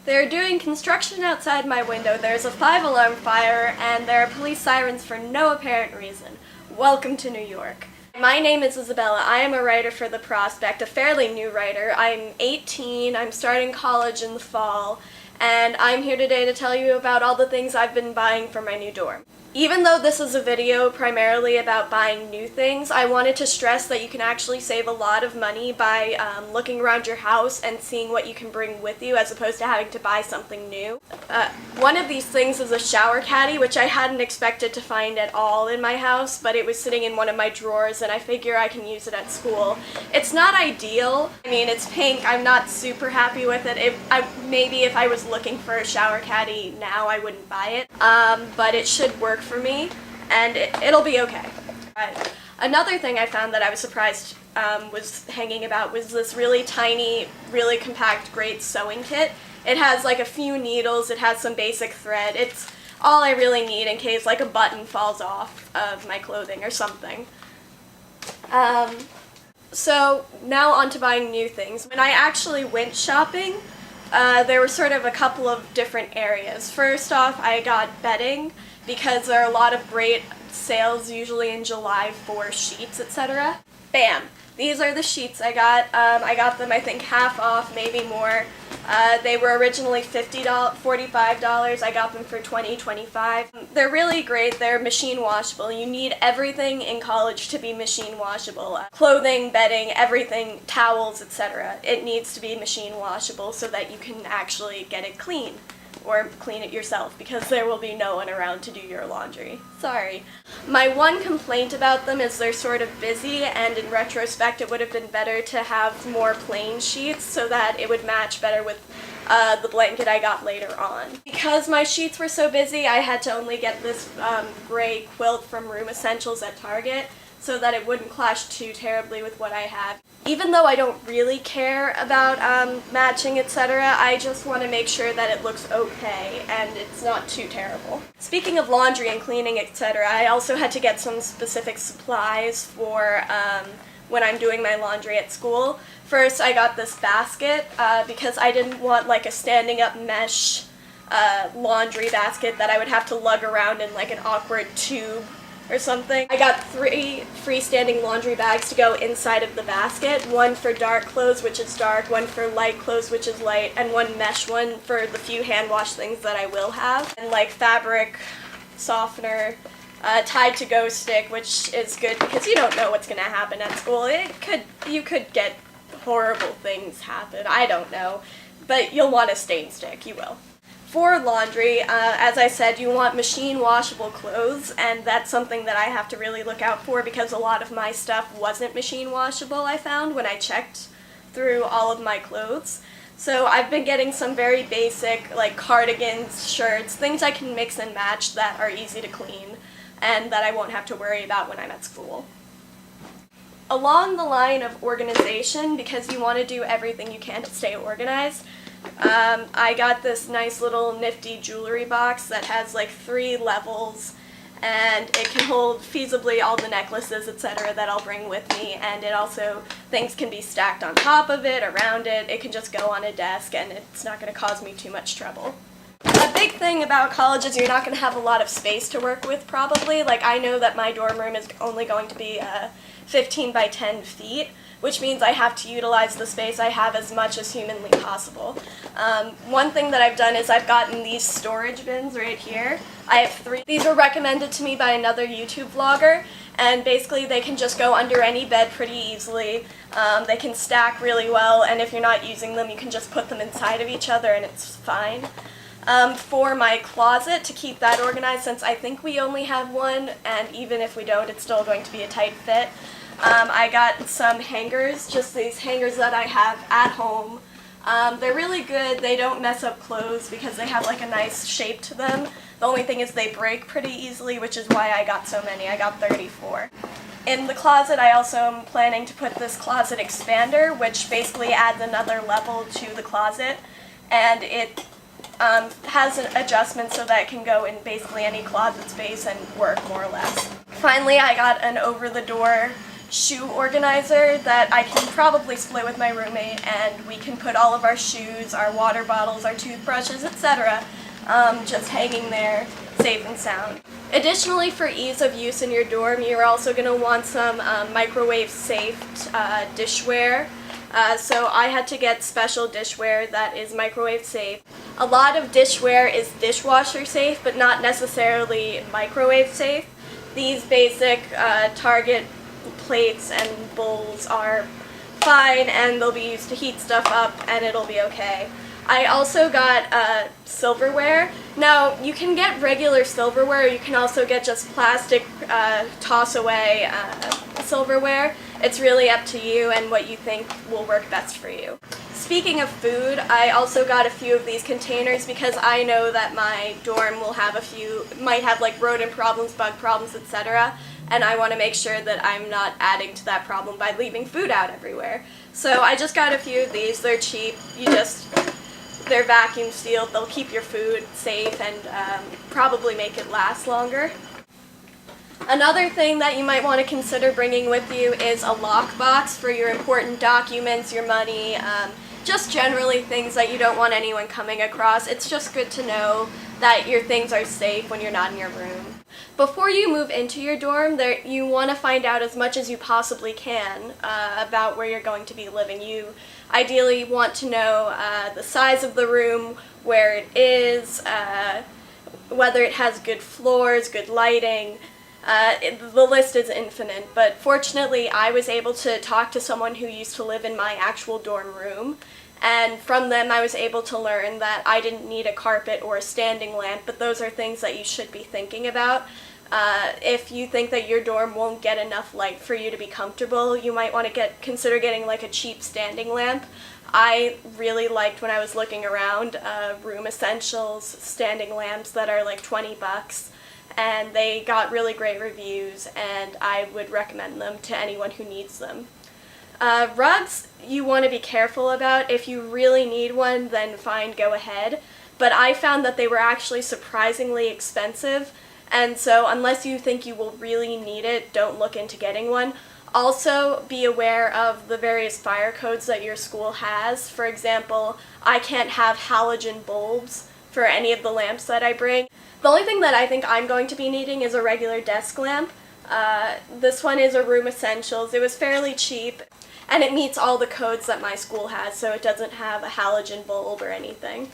They're doing construction outside my window. There's a 5-alarm fire, and there are police sirens for no apparent reason. Welcome to New York. My name is Isabella. I am a writer for The Prospect, a fairly new writer. I'm 18, I'm starting college in the fall, and I'm here today to tell you about all the things I've been buying for my new dorm. Even though this is a video primarily about buying new things, I wanted to stress that you can actually save a lot of money by looking around your house and seeing what you can bring with you as opposed to having to buy something new. One of these things is a shower caddy, which I hadn't expected to find at all in my house, but it was sitting in one of my drawers and I figure I can use it at school. It's not ideal. I mean, it's pink. I'm not super happy with it. Maybe if I was looking for a shower caddy now, I wouldn't buy it, but it should work for me, and it'll be okay. Another thing I found that I was surprised was hanging about was this really tiny, really compact, great sewing kit. It has like a few needles, it has some basic thread. It's all I really need in case like a button falls off of my clothing or something. So now on to buying new things. When I actually went shopping, there were sort of a couple of different areas. First off, I got bedding, because there are a lot of great sales usually in July for sheets, etc. Bam! These are the sheets I got. I got them I think half off, maybe more. They were originally $45. I got them for $20, $25. They're really great. They're machine washable. You need everything in college to be machine washable. Clothing, bedding, everything, towels, etc. It needs to be machine washable so that you can actually get it clean. Or clean it yourself, because there will be no one around to do your laundry. Sorry. My one complaint about them is they're sort of busy, and in retrospect it would have been better to have more plain sheets so that it would match better with the blanket I got later on. Because my sheets were so busy, I had to only get this gray quilt from Room Essentials at Target, so that it wouldn't clash too terribly with what I have. Even though I don't really care about matching, etc., I just want to make sure that it looks okay and it's not too terrible. Speaking of laundry and cleaning, etc., I also had to get some specific supplies for when I'm doing my laundry at school. First, I got this basket because I didn't want like a standing up mesh laundry basket that I would have to lug around in like an awkward tube or something. I got 3 freestanding laundry bags to go inside of the basket, one for dark clothes, which is dark, one for light clothes, which is light, and one mesh one for the few hand wash things that I will have, and like fabric softener, Tide to Go stick, which is good because you don't know what's gonna happen at school. You could get horrible things happen, I don't know, but you'll want a stain stick, you will. For laundry, as I said, you want machine washable clothes, and that's something that I have to really look out for because a lot of my stuff wasn't machine washable, I found, when I checked through all of my clothes. So I've been getting some very basic, like cardigans, shirts, things I can mix and match that are easy to clean and that I won't have to worry about when I'm at school. Along the line of organization, because you want to do everything you can to stay organized, I got this nice little nifty jewelry box that has like 3 levels, and it can hold feasibly all the necklaces, etc. that I'll bring with me, and it also, things can be stacked on top of it, around it, it can just go on a desk, and it's not going to cause me too much trouble. A big thing about college is you're not going to have a lot of space to work with, probably. Like, I know that my dorm room is only going to be 15 by 10 feet, which means I have to utilize the space I have as much as humanly possible. One thing that I've done is I've gotten these storage bins right here. I have 3. These were recommended to me by another YouTube vlogger, and basically they can just go under any bed pretty easily. They can stack really well, and if you're not using them, you can just put them inside of each other and it's fine. For my closet, to keep that organized, since I think we only have one, and even if we don't, it's still going to be a tight fit, I got some hangers, just these hangers that I have at home. They're really good. They don't mess up clothes because they have like a nice shape to them. The only thing is they break pretty easily, which is why I got so many. I got 34. In the closet, I also am planning to put this closet expander, which basically adds another level to the closet, and it has an adjustment so that it can go in basically any closet space and work more or less. Finally, I got an over-the-door shoe organizer that I can probably split with my roommate, and we can put all of our shoes, our water bottles, our toothbrushes, etc. Just hanging there, safe and sound. Additionally, for ease of use in your dorm, you're also going to want some microwave-safe dishware. So I had to get special dishware that is microwave-safe. A lot of dishware is dishwasher-safe, but not necessarily microwave-safe. These basic Target plates and bowls are fine, and they'll be used to heat stuff up, and it'll be okay. I also got silverware. Now, you can get regular silverware, you can also get just plastic toss-away silverware. It's really up to you and what you think will work best for you. Speaking of food, I also got a few of these containers because I know that my dorm will have might have like rodent problems, bug problems, etc. And I want to make sure that I'm not adding to that problem by leaving food out everywhere. So I just got a few of these. They're cheap. They're vacuum sealed. They'll keep your food safe and probably make it last longer. Another thing that you might want to consider bringing with you is a lockbox for your important documents, your money, just generally things that you don't want anyone coming across. It's just good to know that your things are safe when you're not in your room. Before you move into your dorm, you want to find out as much as you possibly can about where you're going to be living. You ideally want to know the size of the room, where it is, whether it has good floors, good lighting. The list is infinite, but fortunately I was able to talk to someone who used to live in my actual dorm room, and from them I was able to learn that I didn't need a carpet or a standing lamp, but those are things that you should be thinking about. If you think that your dorm won't get enough light for you to be comfortable, you might want to consider getting like a cheap standing lamp. I really liked, when I was looking around, Room Essentials standing lamps that are like $20, and they got really great reviews, and I would recommend them to anyone who needs them. Rugs, you want to be careful about. If you really need one, then fine, go ahead. But I found that they were actually surprisingly expensive, and so unless you think you will really need it, don't look into getting one. Also, be aware of the various fire codes that your school has. For example, I can't have halogen bulbs for any of the lamps that I bring. The only thing that I think I'm going to be needing is a regular desk lamp. This one is a Room Essentials. It was fairly cheap, and it meets all the codes that my school has, so it doesn't have a halogen bulb or anything.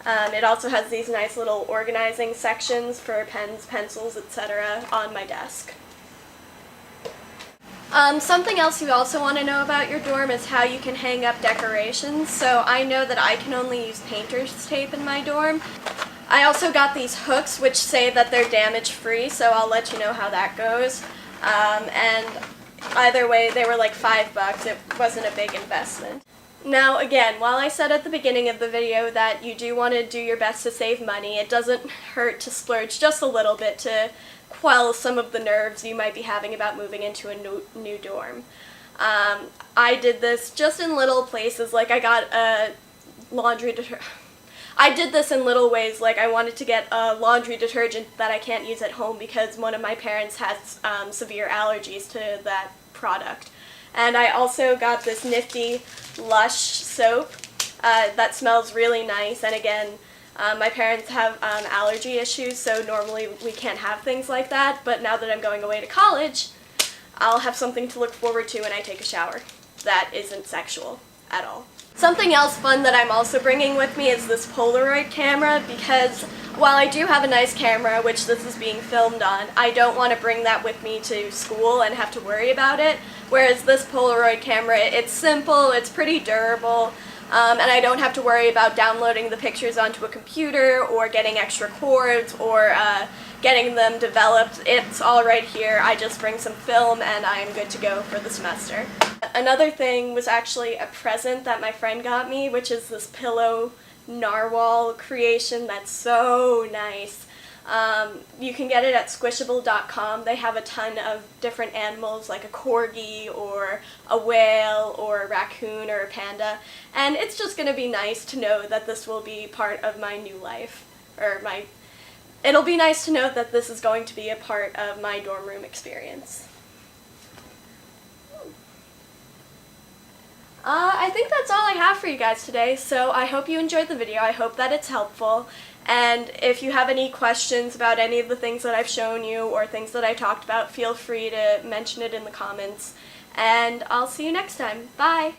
It also has these nice little organizing sections for pens, pencils, etc. on my desk. Something else you also want to know about your dorm is how you can hang up decorations. So I know that I can only use painter's tape in my dorm. I also got these hooks which say that they're damage-free, so I'll let you know how that goes. And either way, they were like $5. It wasn't a big investment. Now again, while I said at the beginning of the video that you do want to do your best to save money, it doesn't hurt to splurge just a little bit to quell some of the nerves you might be having about moving into a new dorm. I did this just in little places, like I got a laundry detergent. I did this in little ways, like I wanted to get a laundry detergent that I can't use at home because one of my parents has severe allergies to that product. And I also got this nifty Lush soap that smells really nice, and again, my parents have allergy issues, so normally we can't have things like that, but now that I'm going away to college, I'll have something to look forward to when I take a shower that isn't sexual at all. Something else fun that I'm also bringing with me is this Polaroid camera, because while I do have a nice camera, which this is being filmed on, I don't want to bring that with me to school and have to worry about it, whereas this Polaroid camera, it's simple, it's pretty durable, and I don't have to worry about downloading the pictures onto a computer or getting extra cords or getting them developed. It's all right here. I just bring some film and I am good to go for the semester. Another thing was actually a present that my friend got me, which is this pillow narwhal creation that's so nice. You can get it at squishable.com. They have a ton of different animals like a corgi or a whale or a raccoon or a panda, and it's just going to be nice to know that this will be part of my new life, it'll be nice to know that this is going to be a part of my dorm room experience. I think that's all I have for you guys today, so I hope you enjoyed the video. I hope that it's helpful. And if you have any questions about any of the things that I've shown you or things that I talked about, feel free to mention it in the comments. And I'll see you next time. Bye!